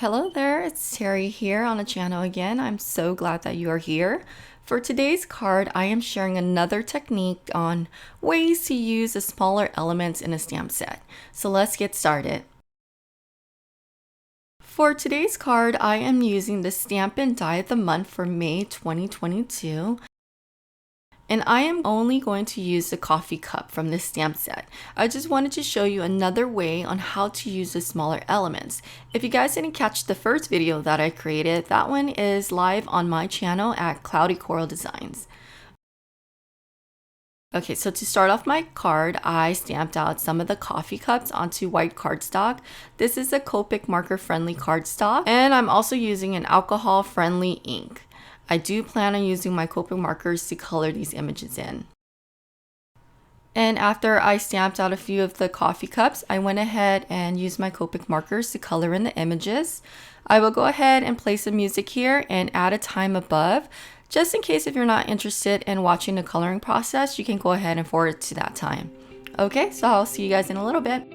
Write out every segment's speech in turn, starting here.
Hello there, it's Terry here on the channel again. I'm so glad that you are here. For today's card, I am sharing another technique on ways to use the smaller elements in a stamp set. So let's get started. For today's card, I am using the Stampin' Die of the Month for May 2022. And I am only going to use the coffee cup from this stamp set. I just wanted to show you another way on how to use the smaller elements. If you guys didn't catch the first video that I created, that one is live on my channel at Cloudy Coral Designs. Okay, so to start off my card, I stamped out some of the coffee cups onto white cardstock. This is a Copic marker friendly cardstock, and I'm also using an alcohol friendly ink. I do plan on using my Copic markers to color these images in. And after I stamped out a few of the coffee cups, I went ahead and used my Copic markers to color in the images. I will go ahead and play some music here and add a time above. Just in case if you're not interested in watching the coloring process, you can go ahead and forward it to that time. Okay, so I'll see you guys in a little bit.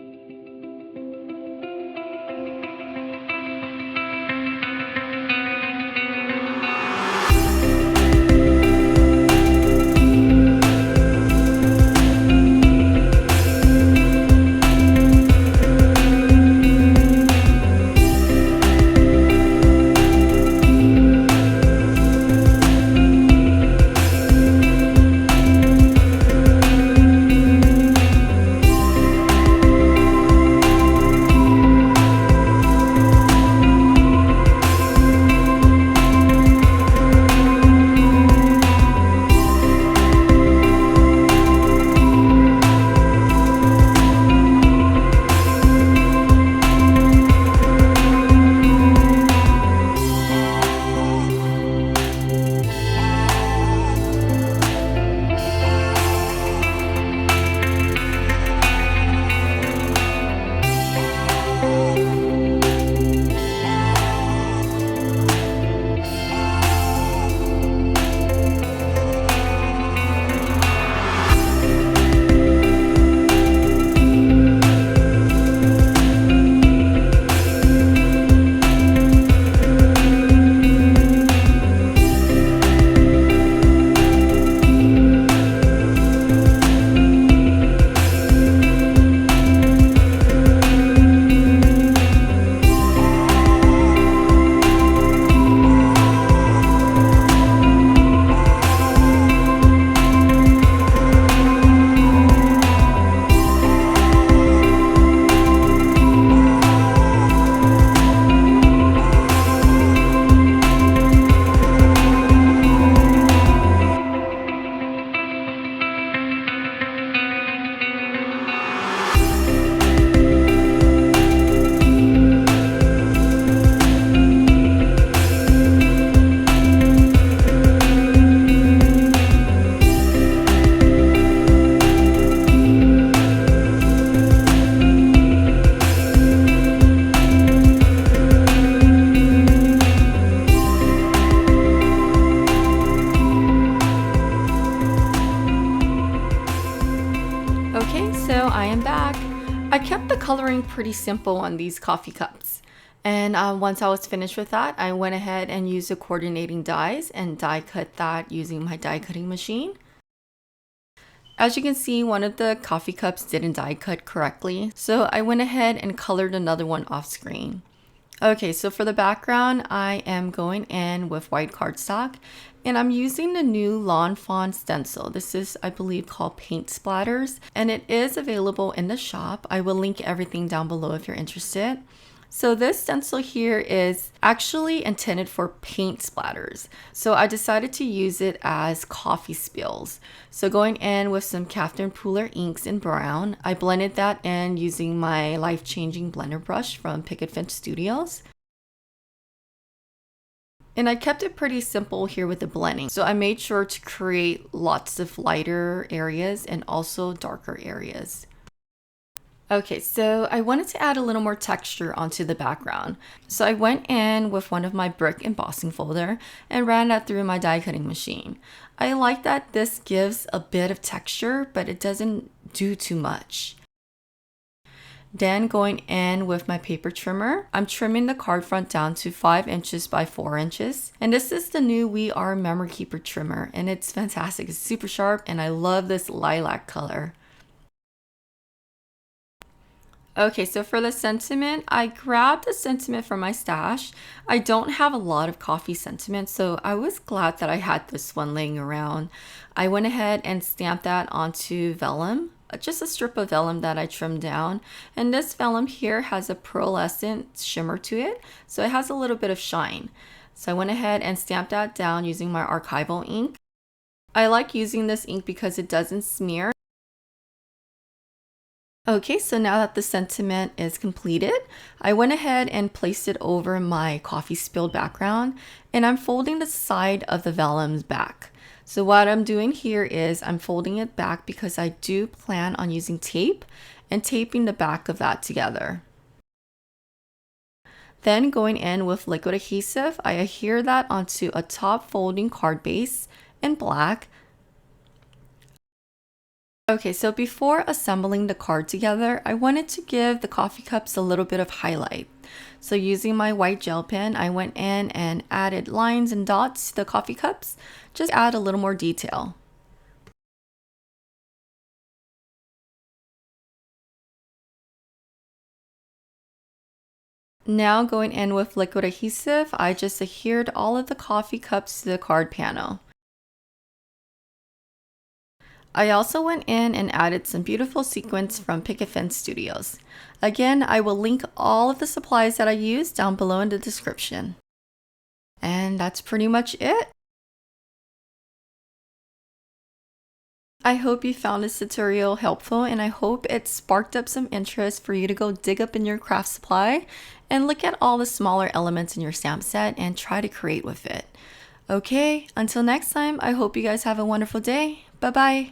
Okay, so I am back. I kept the coloring pretty simple on these coffee cups. And once I was finished with that, I went ahead and used the coordinating dies and die cut that using my die cutting machine. As you can see, one of the coffee cups didn't die cut correctly, so I went ahead and colored another one off screen. Okay, so for the background, I am going in with white cardstock, and I'm using the new Lawn Fawn stencil. This is, I believe, called Paint Splatters, and it is available in the shop. I will link everything down below if you're interested. So this stencil here is actually intended for paint splatters. So I decided to use it as coffee spills. So going in with some Captain Pooler inks in brown, I blended that in using my life-changing blender brush from Picket Fence Studios. And I kept it pretty simple here with the blending. So I made sure to create lots of lighter areas and also darker areas. Okay, so I wanted to add a little more texture onto the background. So I went in with one of my brick embossing folder and ran that through my die cutting machine. I like that this gives a bit of texture, but it doesn't do too much. Then going in with my paper trimmer, I'm trimming the card front down to 5 inches by 4 inches. And this is the new We Are Memory Keeper trimmer, and it's fantastic. It's super sharp, and I love this lilac color. Okay, so for the sentiment, I grabbed a sentiment from my stash. I don't have a lot of coffee sentiment, so I was glad that I had this one laying around. I went ahead and stamped that onto vellum, just a strip of vellum that I trimmed down. And this vellum here has a pearlescent shimmer to it, so it has a little bit of shine. So I went ahead and stamped that down using my archival ink. I like using this ink because it doesn't smear. Okay, so now that the sentiment is completed, I went ahead and placed it over my coffee spilled background, and I'm folding the side of the vellum's back. So what I'm doing here is I'm folding it back because I do plan on using tape and taping the back of that together. Then going in with liquid adhesive, I adhere that onto a top folding card base in black. Okay, so before assembling the card together, I wanted to give the coffee cups a little bit of highlight. So using my white gel pen, I went in and added lines and dots to the coffee cups, just add a little more detail. Now going in with liquid adhesive, I just adhered all of the coffee cups to the card panel. I also went in and added some beautiful sequins from Picket Fence Studios. Again, I will link all of the supplies that I used down below in the description. And that's pretty much it. I hope you found this tutorial helpful, and I hope it sparked up some interest for you to go dig up in your craft supply and look at all the smaller elements in your stamp set and try to create with it. Okay, until next time, I hope you guys have a wonderful day. Bye bye.